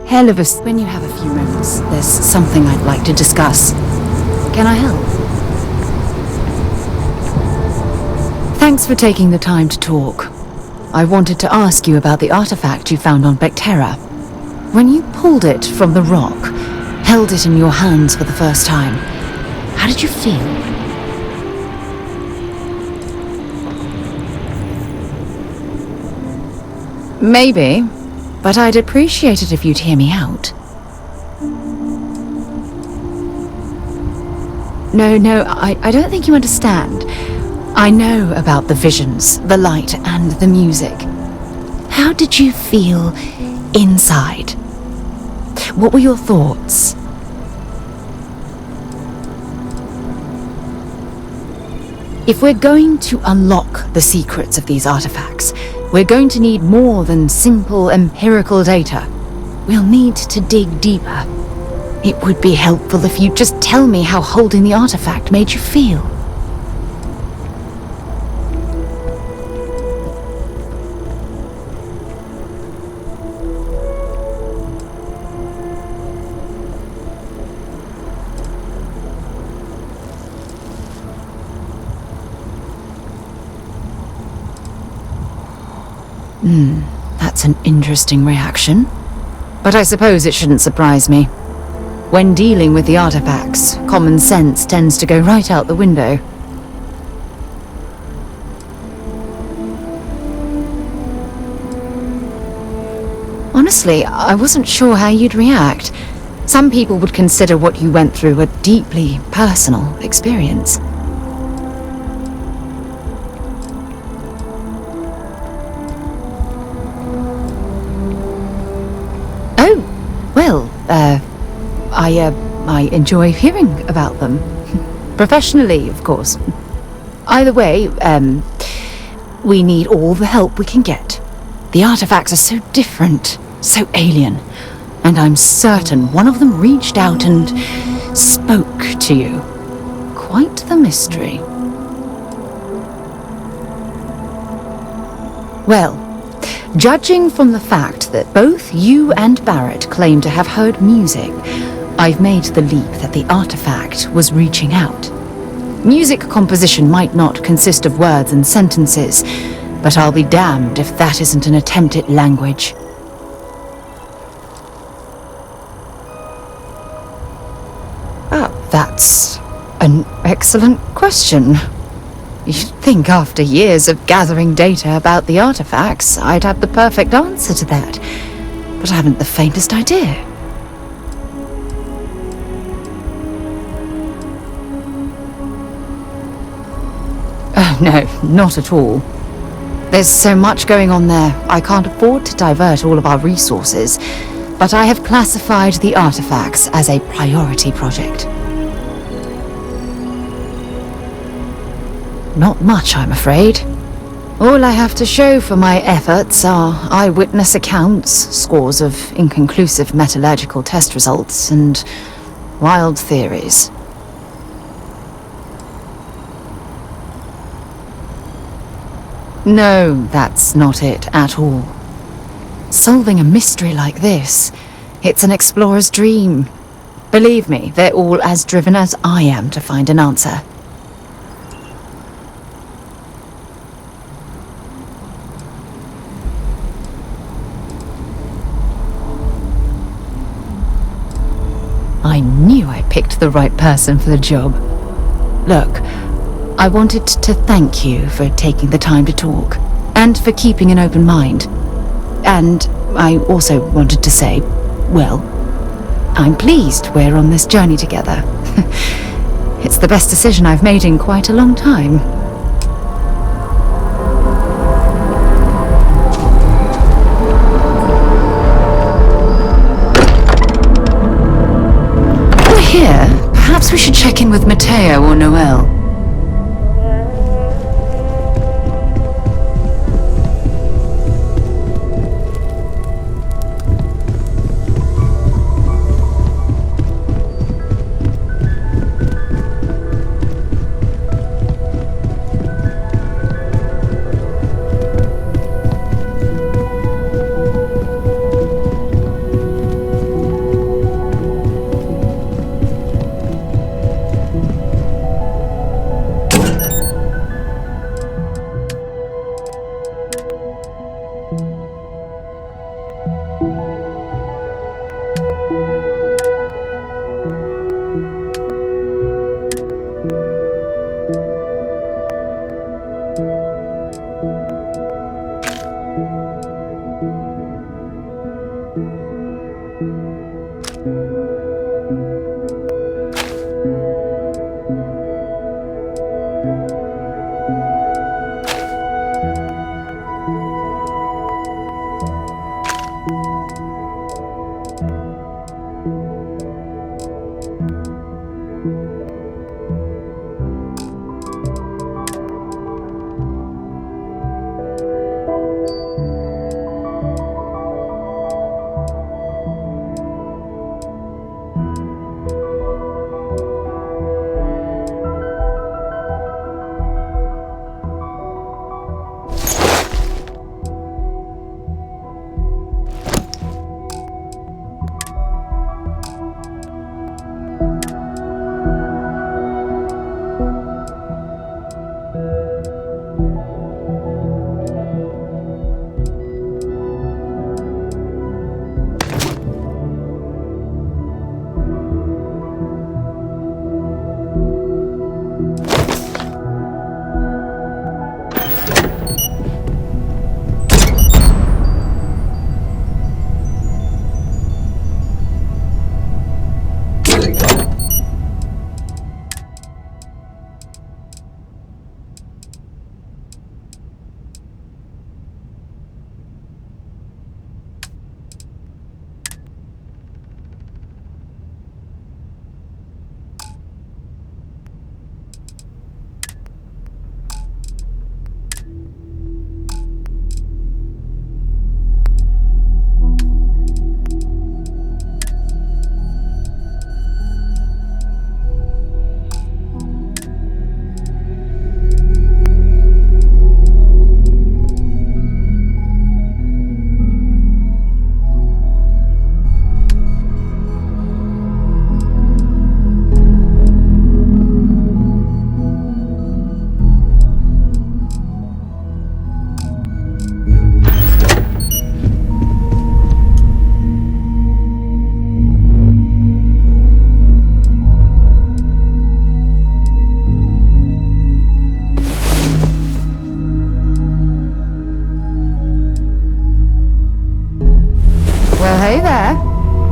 hell of a... When you have a few moments, there's something I'd like to discuss. Can I help? Thanks for taking the time to talk. I wanted to ask you about the artifact you found on Bactera. When you pulled it from the rock, held it in your hands for the first time, how did you feel? Maybe, but I'd appreciate it if you'd hear me out. No, I don't think you understand. I know about the visions, the light, and the music. How did you feel inside? What were your thoughts? If we're going to unlock the secrets of these artifacts, we're going to need more than simple empirical data. We'll need to dig deeper. It would be helpful if you'd just tell me how holding the artifact made you feel. That's an interesting reaction. But I suppose it shouldn't surprise me. When dealing with the artifacts, common sense tends to go right out the window. Honestly, I wasn't sure how you'd react. Some people would consider what you went through a deeply personal experience. I enjoy hearing about them. Professionally, of course. Either way, we need all the help we can get. The artifacts are so different, so alien, and I'm certain one of them reached out and spoke to you. Quite the mystery. Well, judging from the fact that both you and Barrett claim to have heard music, I've made the leap that the artifact was reaching out. Music composition might not consist of words and sentences, but I'll be damned if that isn't an attempt at language. That's an excellent question. You'd think after years of gathering data about the artifacts, I'd have the perfect answer to that, but I haven't the faintest idea. Oh, no, not at all. There's so much going on there, I can't afford to divert all of our resources, but I have classified the artifacts as a priority project. Not much, I'm afraid. All I have to show for my efforts are eyewitness accounts, scores of inconclusive metallurgical test results, and wild theories. No, that's not it at all. Solving a mystery like this, it's an explorer's dream. Believe me, they're all as driven as I am to find an answer. I knew I picked the right person for the job. Look, I wanted to thank you for taking the time to talk, and for keeping an open mind. And I also wanted to say, well, I'm pleased we're on this journey together. It's the best decision I've made in quite a long time. We're here. Perhaps we should check in with Matteo or Noel.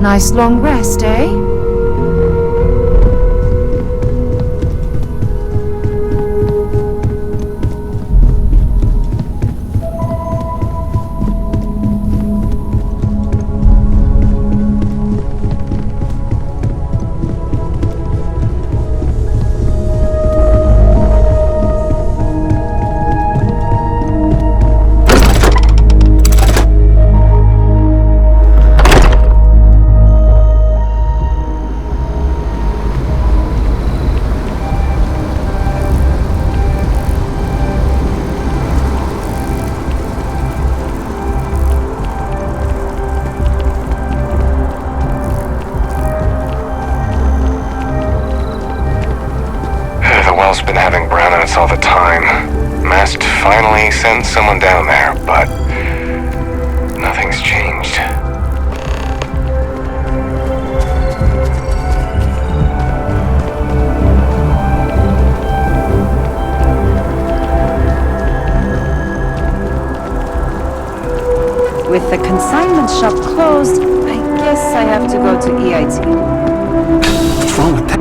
Nice long rest, eh? Been having brownouts all the time. Mast finally sent someone down there, but nothing's changed. With the consignment shop closed, I guess I have to go to EIT. What's wrong with that?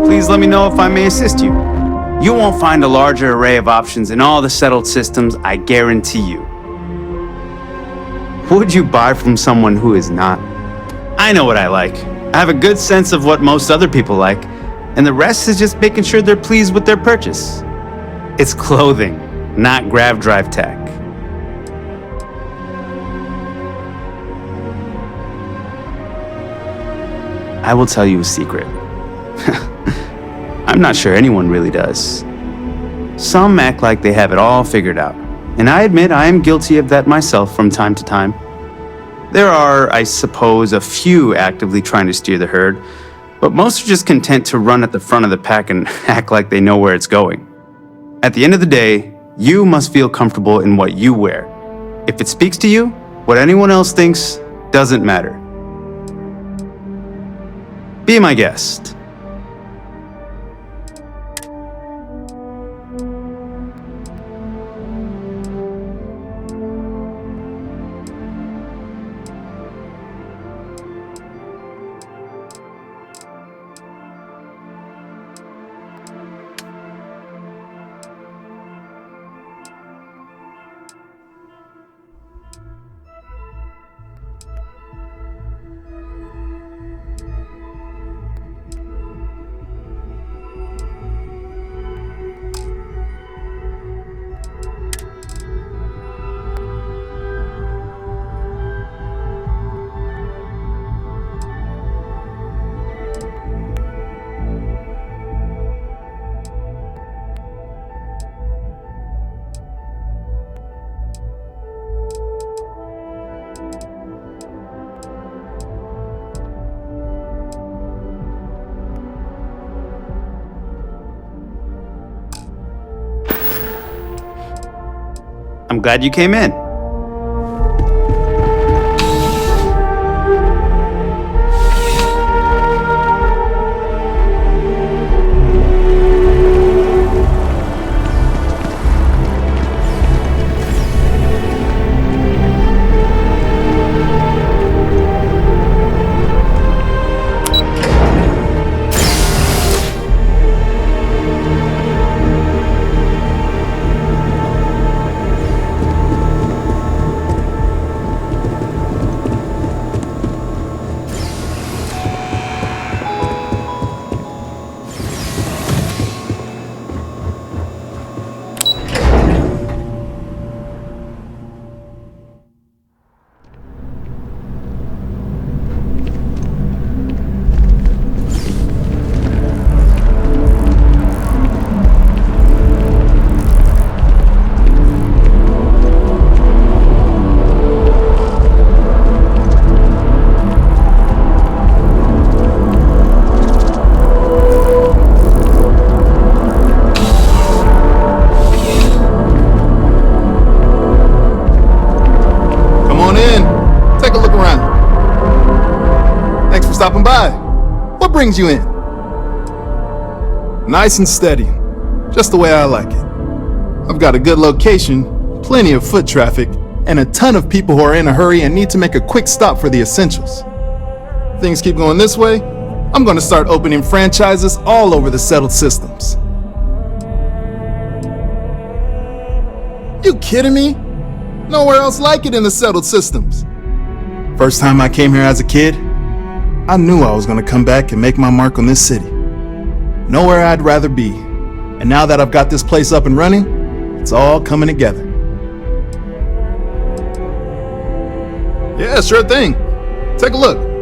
Please let me know if I may assist you. You won't find a larger array of options in all the settled systems, I guarantee you. Would you buy from someone who is not? I know what I like. I have a good sense of what most other people like, and the rest is just making sure they're pleased with their purchase. It's clothing, not grav drive tech. I will tell you a secret. I'm not sure anyone really does. Some act like they have it all figured out, and I admit I am guilty of that myself from time to time. There are, I suppose, a few actively trying to steer the herd, but most are just content to run at the front of the pack and act like they know where it's going. At the end of the day, you must feel comfortable in what you wear. If it speaks to you, what anyone else thinks doesn't matter. Be my guest. I'm glad you came in. Stopping by. What brings you in? Nice and steady, just the way I like it. I've got a good location, plenty of foot traffic, and a ton of people who are in a hurry and need to make a quick stop for the essentials. If things keep going this way, I'm going to start opening franchises all over the settled systems. You kidding me? Nowhere else like it in the settled systems. First time I came here as a kid, I knew I was going to come back and make my mark on this city. Nowhere I'd rather be. And now that I've got this place up and running, it's all coming together. Yeah, sure thing. Take a look.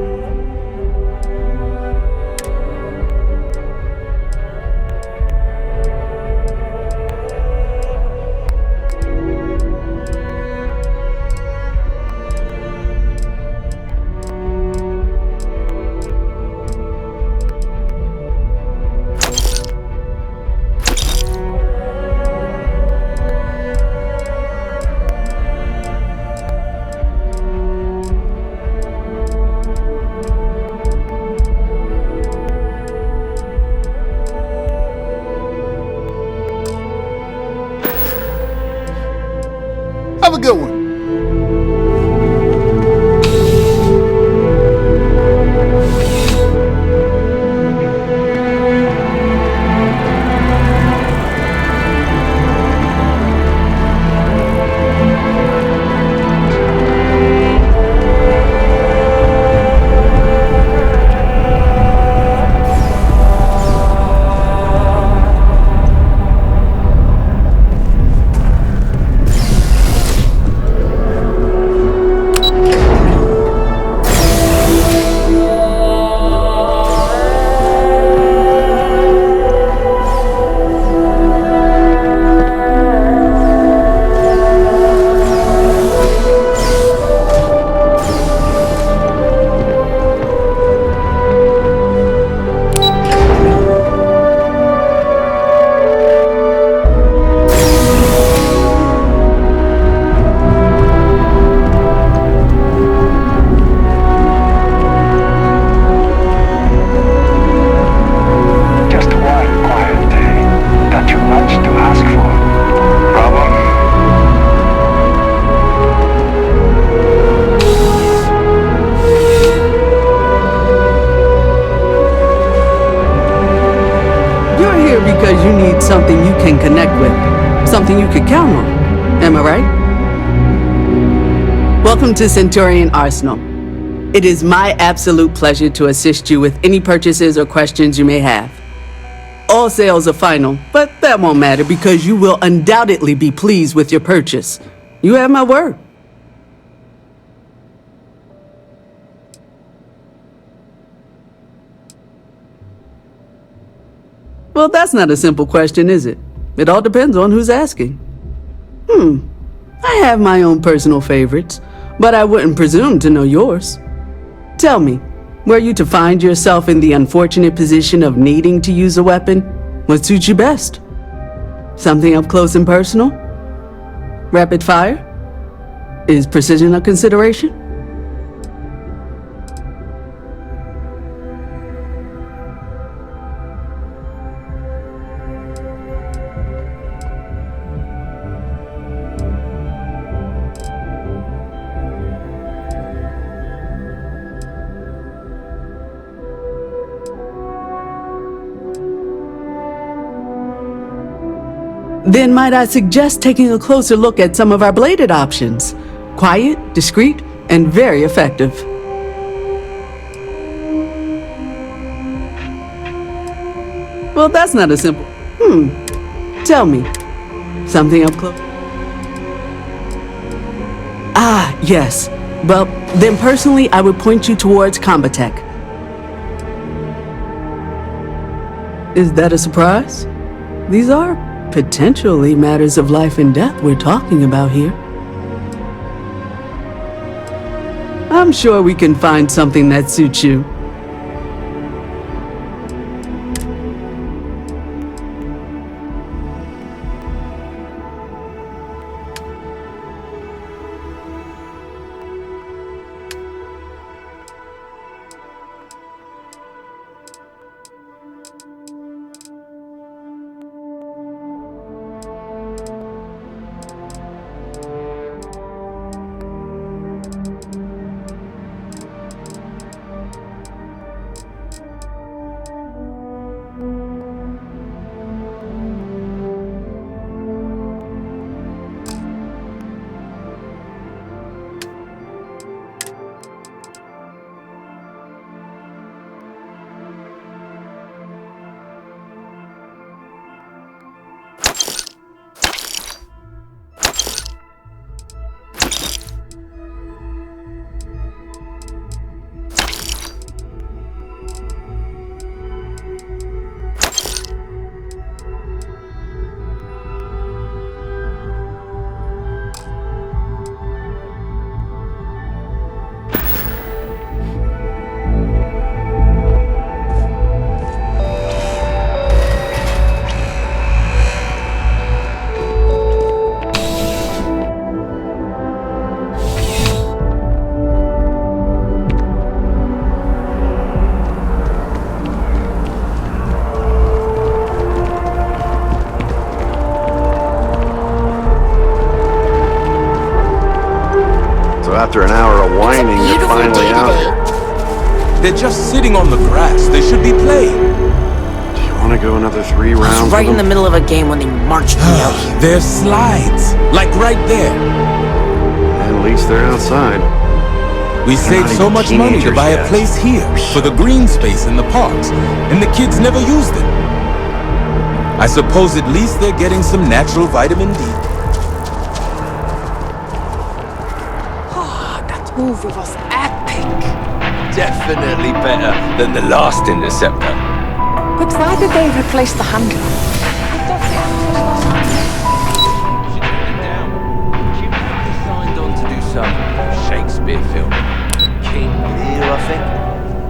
Have a good one. Because you need something you can connect with, something you could count on. Am I right? Welcome to Centurion Arsenal. It is my absolute pleasure to assist you with any purchases or questions you may have. All sales are final, but that won't matter because you will undoubtedly be pleased with your purchase. You have my word. Well, that's not a simple question, is it? It all depends on who's asking. I have my own personal favorites, but I wouldn't presume to know yours. Tell me, were you to find yourself in the unfortunate position of needing to use a weapon, what suits you best? Something up close and personal? Rapid fire? Is precision a consideration? Then might I suggest taking a closer look at some of our bladed options? Quiet, discreet, and very effective. Well, that's not a simple... Tell me. Something up close? Ah, yes. Well, then personally, I would point you towards Combatech. Is that a surprise? These are potentially matters of life and death we're talking about here. I'm sure we can find something that suits you. After an hour of whining, you're finally out here. They're just sitting on the grass. They should be playing. Do you want to go another 3 rounds? I was right in the middle of a game when they marched me out here. There's slides, like right there. At least they're outside. We saved so much money to buy a place here for the green space in the parks, and the kids never use them. I suppose at least they're getting some natural vitamin D. That movie was epic. Definitely better than the last Interceptor. But why did they replace the handler? I thought they She signed on to do some Shakespeare film. King Lear, I think.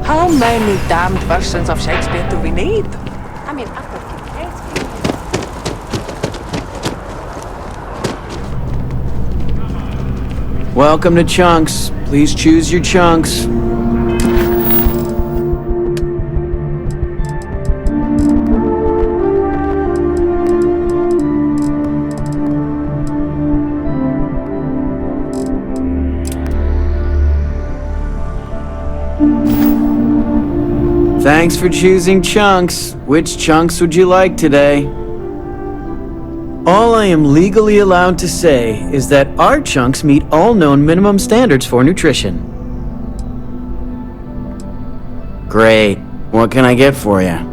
How many damned versions of Shakespeare do we need? I mean, after Shakespeare. Welcome to Chunks. Please choose your chunks. Thanks for choosing Chunks. Which chunks would you like today? All I am legally allowed to say is that our chunks meet all known minimum standards for nutrition. Great. What can I get for you?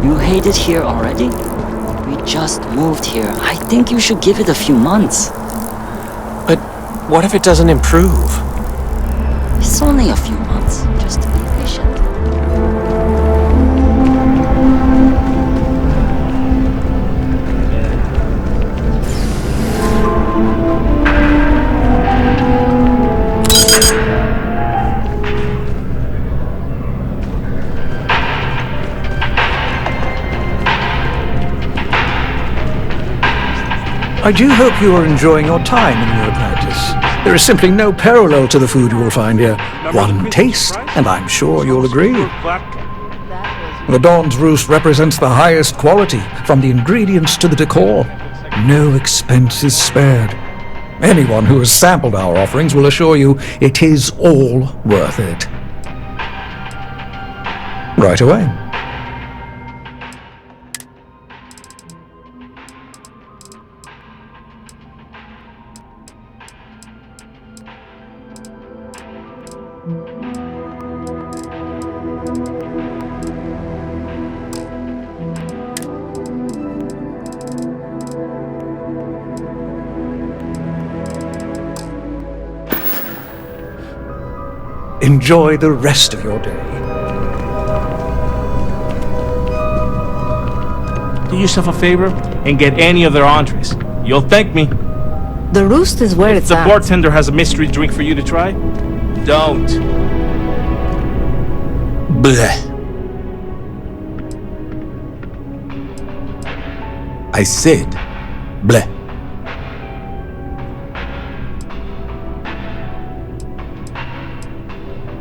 You hate it here already? We just moved here. I think you should give it a few months. But what if it doesn't improve? It's only a few months. Just be patient. I do hope you are enjoying your time in New Atlantis. There is simply no parallel to the food you will find here. One taste, and I'm sure you'll agree. The Dawn's Roost represents the highest quality, from the ingredients to the decor. No expense is spared. Anyone who has sampled our offerings will assure you it is all worth it. Right away. Enjoy the rest of your day. Do yourself a favor and get any of their entrees. You'll thank me. The Roost is where If it's the at. bartender has a mystery drink for you to try, don't. Bleh. I said, bleh.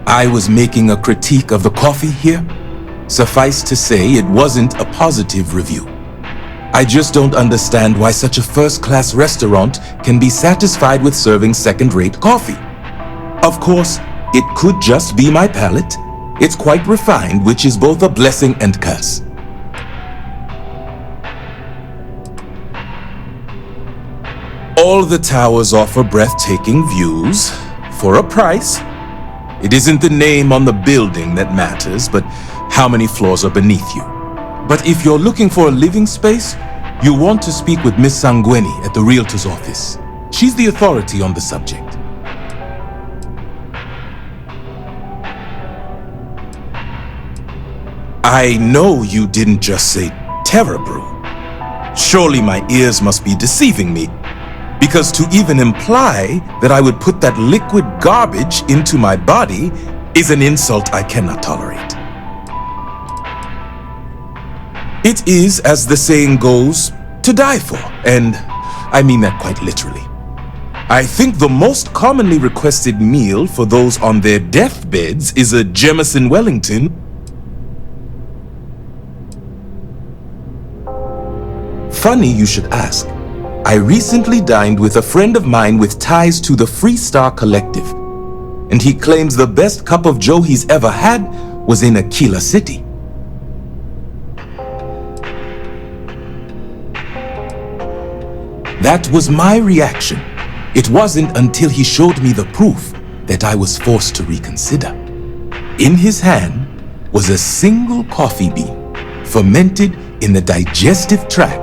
I was making a critique of the coffee here. Suffice to say, it wasn't a positive review. I just don't understand why such a first-class restaurant can be satisfied with serving second-rate coffee. Of course, it could just be my palate. It's quite refined, which is both a blessing and curse. All the towers offer breathtaking views for a price. It isn't the name on the building that matters, but how many floors are beneath you. But if you're looking for a living space, you want to speak with Miss Sanguini at the Realtor's office. She's the authority on the subject. I know you didn't just say Terra Brew. Surely my ears must be deceiving me. Because to even imply that I would put that liquid garbage into my body is an insult I cannot tolerate. It is, as the saying goes, to die for, and I mean that quite literally. I think the most commonly requested meal for those on their deathbeds is a Jemison Wellington. Funny you should ask. I recently dined with a friend of mine with ties to the Freestar Collective, and he claims the best cup of joe he's ever had was in Aquila City. That was my reaction. It wasn't until he showed me the proof that I was forced to reconsider. In his hand was a single coffee bean, fermented in the digestive tract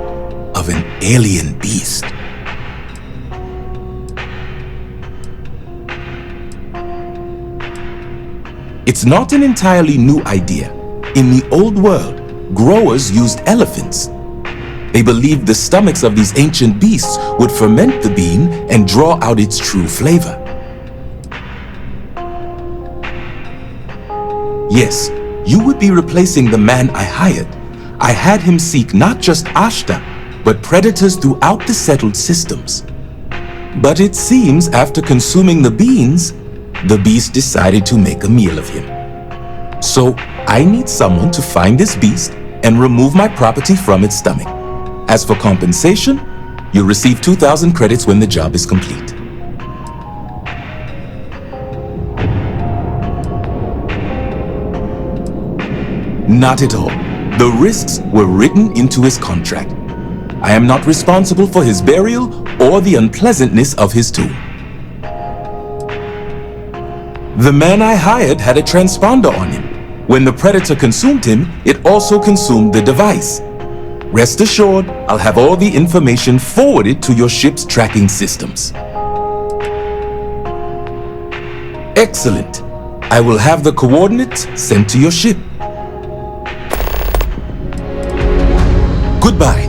of an alien beast. It's not an entirely new idea. In the old world, growers used elephants. They believed the stomachs of these ancient beasts would ferment the bean and draw out its true flavor. Yes, you would be replacing the man I hired. I had him seek not just Ashta, but predators throughout the settled systems. But it seems after consuming the beans, the beast decided to make a meal of him. So I need someone to find this beast and remove my property from its stomach. As for compensation, you'll receive 2,000 credits when the job is complete. Not at all. The risks were written into his contract. I am not responsible for his burial or the unpleasantness of his tomb. The man I hired had a transponder on him. When the predator consumed him, it also consumed the device. Rest assured, I'll have all the information forwarded to your ship's tracking systems. Excellent. I will have the coordinates sent to your ship. Goodbye.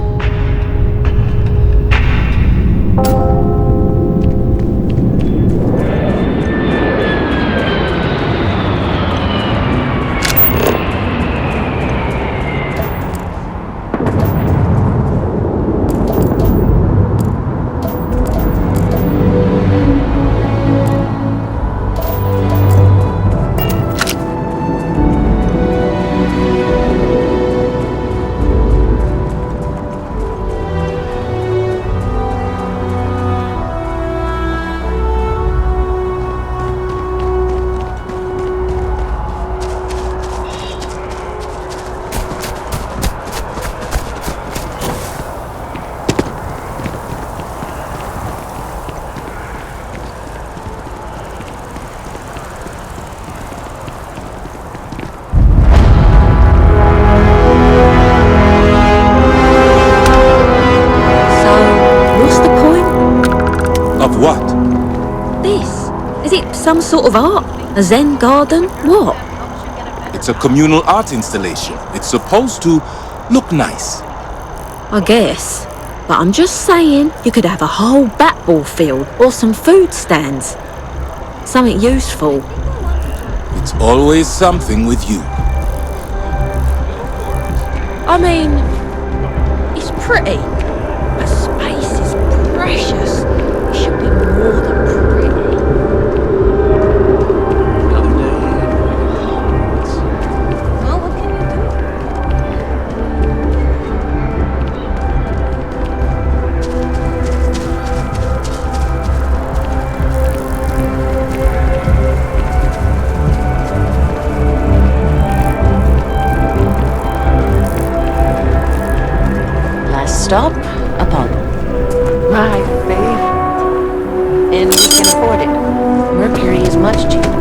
Some sort of art? A Zen garden? What? It's a communal art installation. It's supposed to look nice. I guess. But I'm just saying, you could have a whole bat-ball field or some food stands. Something useful. It's always something with you. I mean, it's pretty. But space is precious. It should be more than pretty. Stop, Apollo. My favorite. And we can afford it. Mercury is much cheaper.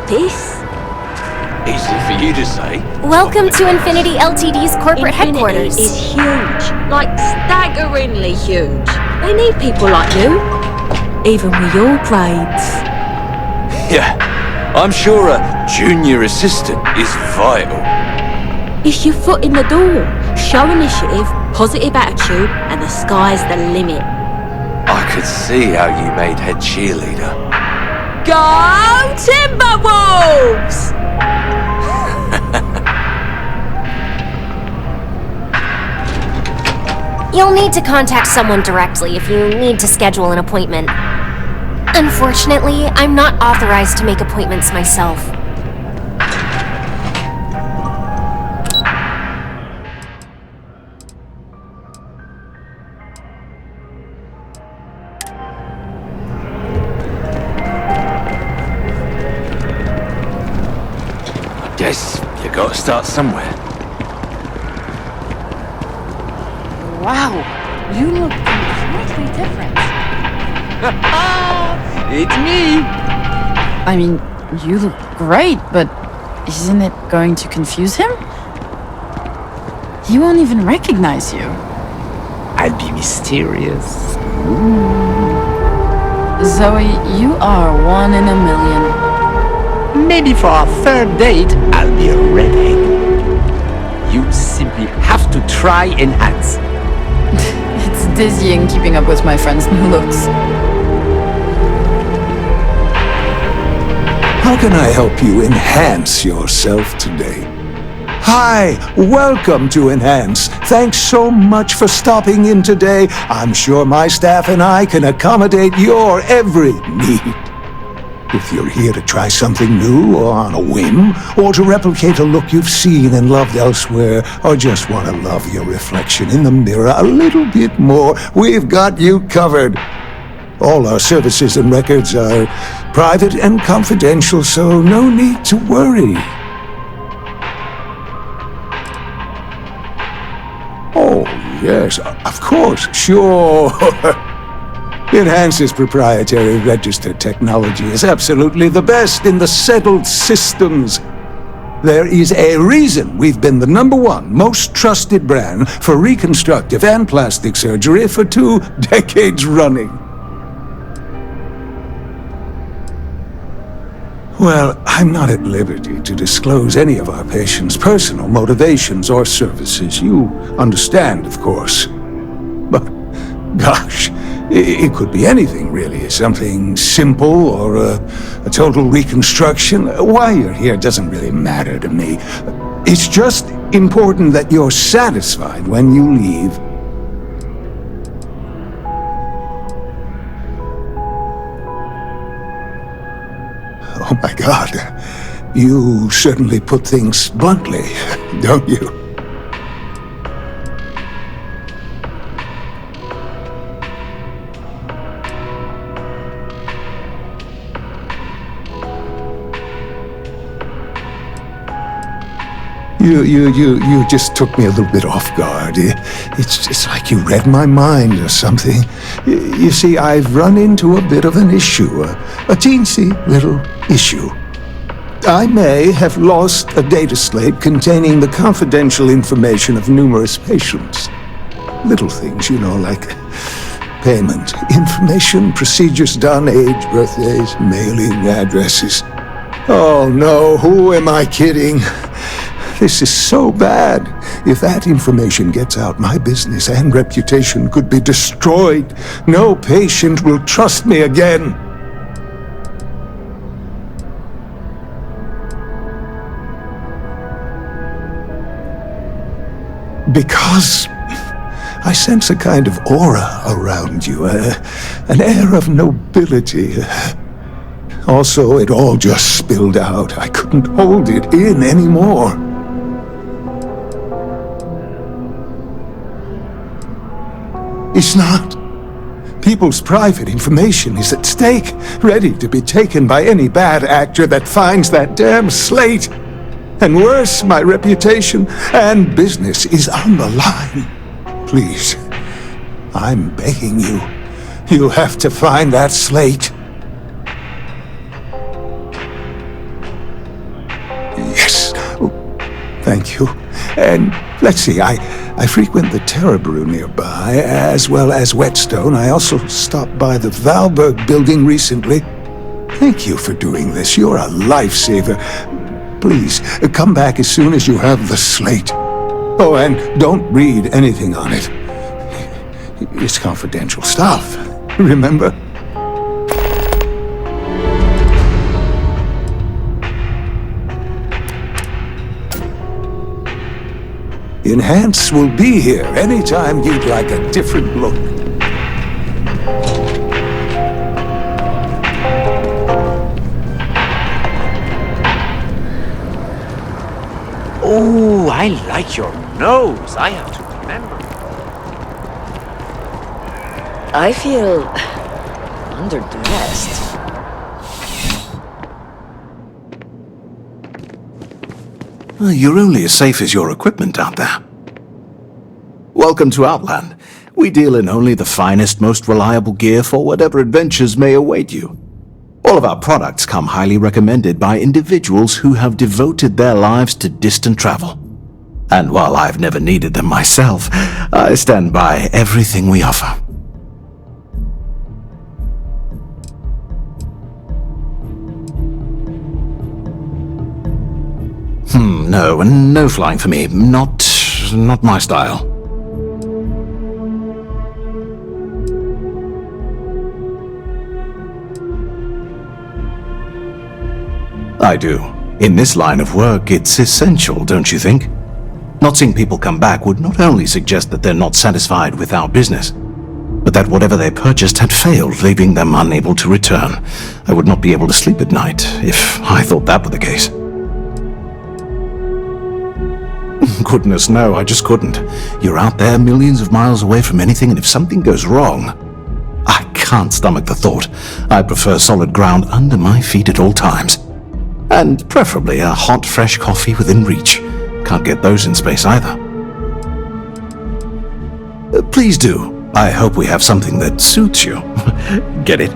this? Easy for you to say. Welcome to Infinity Ltd's corporate Infinity headquarters. is huge, like staggeringly huge. They need people like you, even with your grades. Yeah, I'm sure a junior assistant is vital. It's your foot in the door. Show initiative, positive attitude, and the sky's the limit. I could see how you made head cheerleader. Go Timberwolves! You'll need to contact someone directly if you need to schedule an appointment. Unfortunately, I'm not authorized to make appointments myself. Guess you gotta start somewhere. Wow, you look completely different. It's me! I mean, you look great, but isn't it going to confuse him? He won't even recognize you. I'll be mysterious. Zoe, you are one in a million. Maybe for our third date, I'll be a redhead. You simply have to try Enhance. It's dizzying keeping up with my friend's new looks. How can I help you enhance yourself today? Hi, welcome to Enhance. Thanks so much for stopping in today. I'm sure my staff and I can accommodate your every need. If you're here to try something new or on a whim, or to replicate a look you've seen and loved elsewhere, or just want to love your reflection in the mirror a little bit more, we've got you covered. All our services and records are private and confidential, so no need to worry. Oh, yes, of course, sure. Enhance's proprietary registered technology is absolutely the best in the settled systems. There is a reason we've been the #1 most trusted brand for reconstructive and plastic surgery for 2 decades running. Well, I'm not at liberty to disclose any of our patients' personal motivations or services. You understand, of course. But, gosh, it could be anything, really. Something simple or a total reconstruction. Why you're here doesn't really matter to me. It's just important that you're satisfied when you leave. Oh my God, you certainly put things bluntly, don't you? You just took me a little bit off guard. It's just like you read my mind or something. You see, I've run into a bit of an issue, a teensy little issue. I may have lost a data slate containing the confidential information of numerous patients. Little things, you know, like payment, information, procedures done, age, birthdays, mailing addresses. Oh no, who am I kidding? This is so bad. If that information gets out, my business and reputation could be destroyed. No patient will trust me again. Because I sense a kind of aura around you, an air of nobility. Also, it all just spilled out. I couldn't hold it in anymore. It's not. People's private information is at stake, ready to be taken by any bad actor that finds that damn slate. And worse, my reputation and business is on the line. Please, I'm begging you. You have to find that slate. Thank you. And let's see, I frequent the Terror Brew nearby, as well as Whetstone. I also stopped by the Valberg building recently. Thank you for doing this. You're a lifesaver. Please, come back as soon as you have the slate. Oh, and don't read anything on it. It's confidential stuff, remember? Enhance will be here anytime you'd like a different look. Oh, I like your nose. I have to remember. I feel underdressed. You're only as safe as your equipment out there. Welcome to Outland. We deal in only the finest, most reliable gear for whatever adventures may await you. All of our products come highly recommended by individuals who have devoted their lives to distant travel. And while I've never needed them myself, I stand by everything we offer. No flying for me. Not my style. I do. In this line of work, it's essential, don't you think? Not seeing people come back would not only suggest that they're not satisfied with our business, but that whatever they purchased had failed, leaving them unable to return. I would not be able to sleep at night if I thought that were the case. Goodness, no, I just couldn't. You're out there millions of miles away from anything, and if something goes wrong, I can't stomach the thought. I prefer solid ground under my feet at all times. And preferably a hot, fresh coffee within reach. Can't get those in space either. Please do. I hope we have something that suits you. Get it?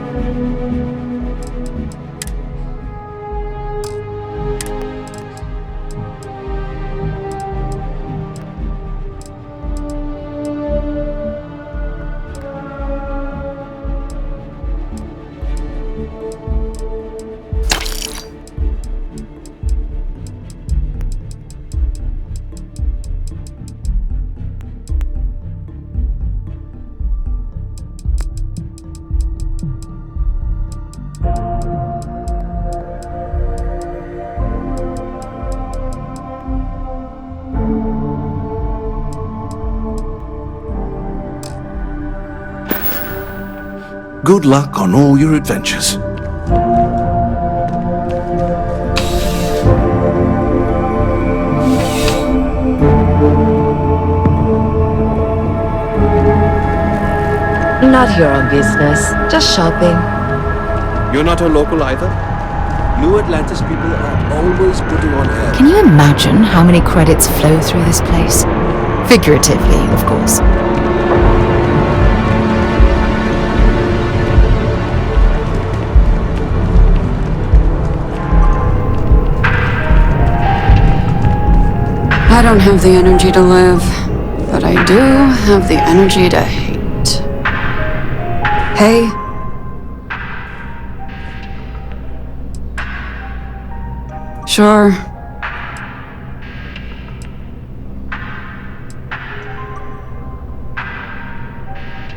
Good luck on all your adventures. Not your own business. Just shopping. You're not a local either? New Atlantis people are always putting on air. Can you imagine how many credits flow through this place? Figuratively, of course. I don't have the energy to live, but I do have the energy to hate. Hey? Sure.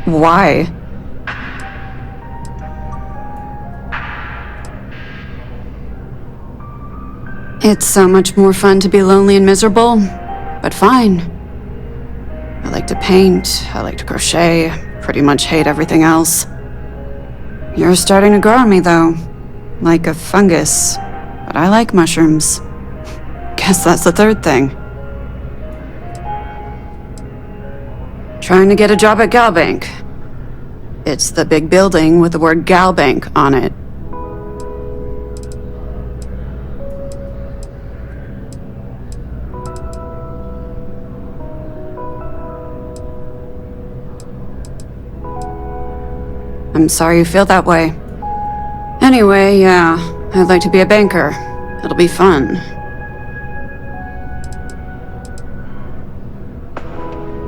Why? It's so much more fun to be lonely and miserable, but fine. I like to paint, I like to crochet, pretty much hate everything else. You're starting to grow on me though, like a fungus, but I like mushrooms. Guess that's the third thing. Trying to get a job at Galbank. It's the big building with the word Galbank on it. I'm sorry you feel that way. Anyway, yeah, I'd like to be a banker. It'll be fun.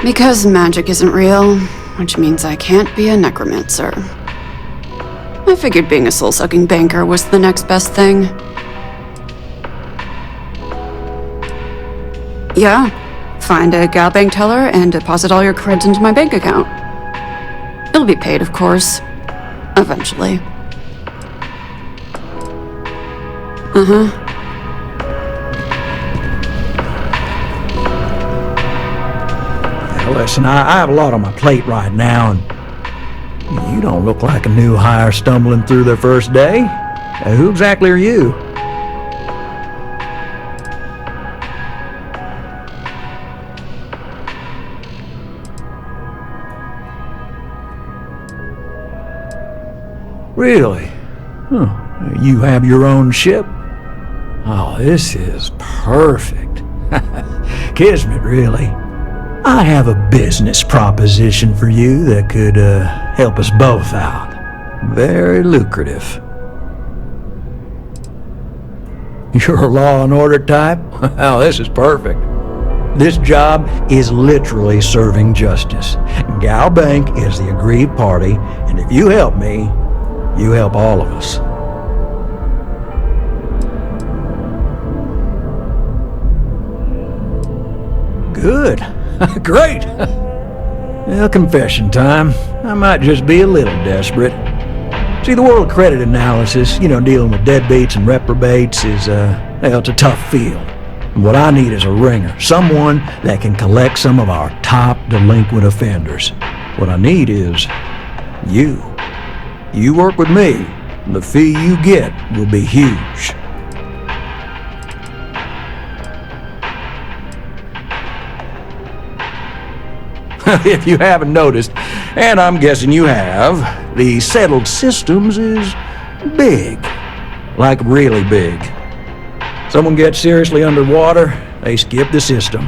Because magic isn't real, which means I can't be a necromancer. I figured being a soul-sucking banker was the next best thing. Yeah, find a gal bank teller and deposit all your creds into my bank account. It'll be paid, of course. Eventually. Uh-huh. Listen, I have a lot on my plate right now, and you don't look like a new hire stumbling through their first day. Who exactly are you? Really? Huh. You have your own ship? Oh, this is perfect. Kismet, really. I have a business proposition for you that could help us both out. Very lucrative. You're a law and order type? Well, this is perfect. This job is literally serving justice. Gal Bank is the aggrieved party, and if you help me, you help all of us. Good. Great! Well, confession time. I might just be a little desperate. See, the world of credit analysis, dealing with deadbeats and reprobates is, it's a tough field. And what I need is a ringer, someone that can collect some of our top delinquent offenders. What I need is you. You work with me, and the fee you get will be huge. If you haven't noticed, and I'm guessing you have, the settled systems is big. Like really big. Someone gets seriously underwater, they skip the system.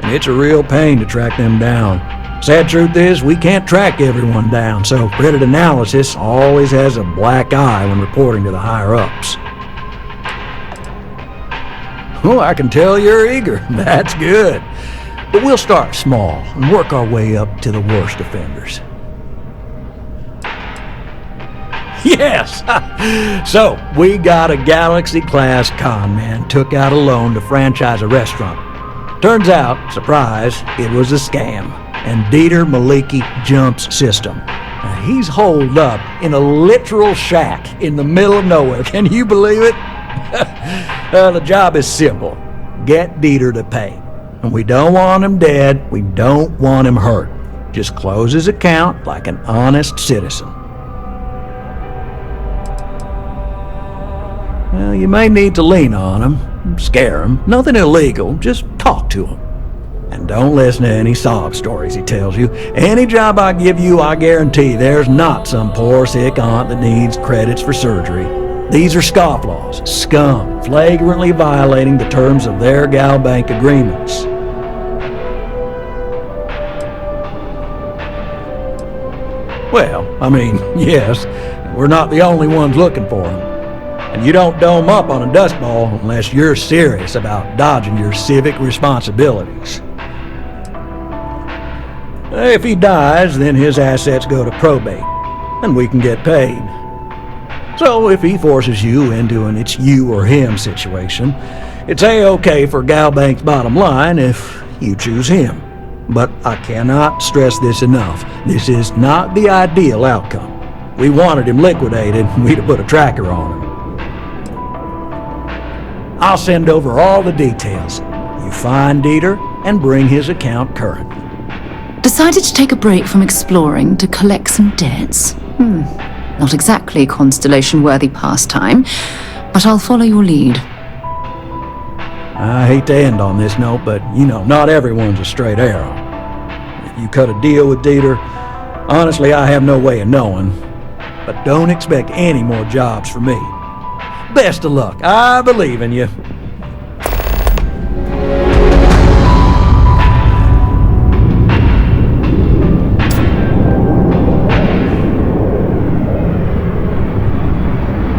And it's a real pain to track them down. Sad truth is, we can't track everyone down, so credit analysis always has a black eye when reporting to the higher-ups. Oh, I can tell you're eager. That's good. But we'll start small and work our way up to the worst offenders. Yes! So, we got a Galaxy-class con man took out a loan to franchise a restaurant. Turns out, surprise, it was a scam. And Dieter Maliki jumps system. Now, he's holed up in a literal shack in the middle of nowhere. Can you believe it? The job is simple. Get Dieter to pay. And we don't want him dead, we don't want him hurt. Just close his account like an honest citizen. Well, you may need to lean on him, scare him. Nothing illegal, just talk to him. And don't listen to any sob stories he tells you. Any job I give you, I guarantee there's not some poor sick aunt that needs credits for surgery. These are scofflaws, scum, flagrantly violating the terms of their Gal Bank agreements. Well, I mean, yes, we're not the only ones looking for him. And you don't dome up on a dust ball unless you're serious about dodging your civic responsibilities. If he dies, then his assets go to probate, and we can get paid. So if he forces you into an it's you or him situation, it's A-okay for Gal Bank's bottom line if you choose him. But I cannot stress this enough. This is not the ideal outcome. We wanted him liquidated, we'd have put a tracker on him. I'll send over all the details. You find Dieter and bring his account current. Decided to take a break from exploring to collect some debts? Not exactly a constellation-worthy pastime, but I'll follow your lead. I hate to end on this note, but, not everyone's a straight arrow. If you cut a deal with Dieter, honestly, I have no way of knowing. But don't expect any more jobs from me. Best of luck. I believe in you.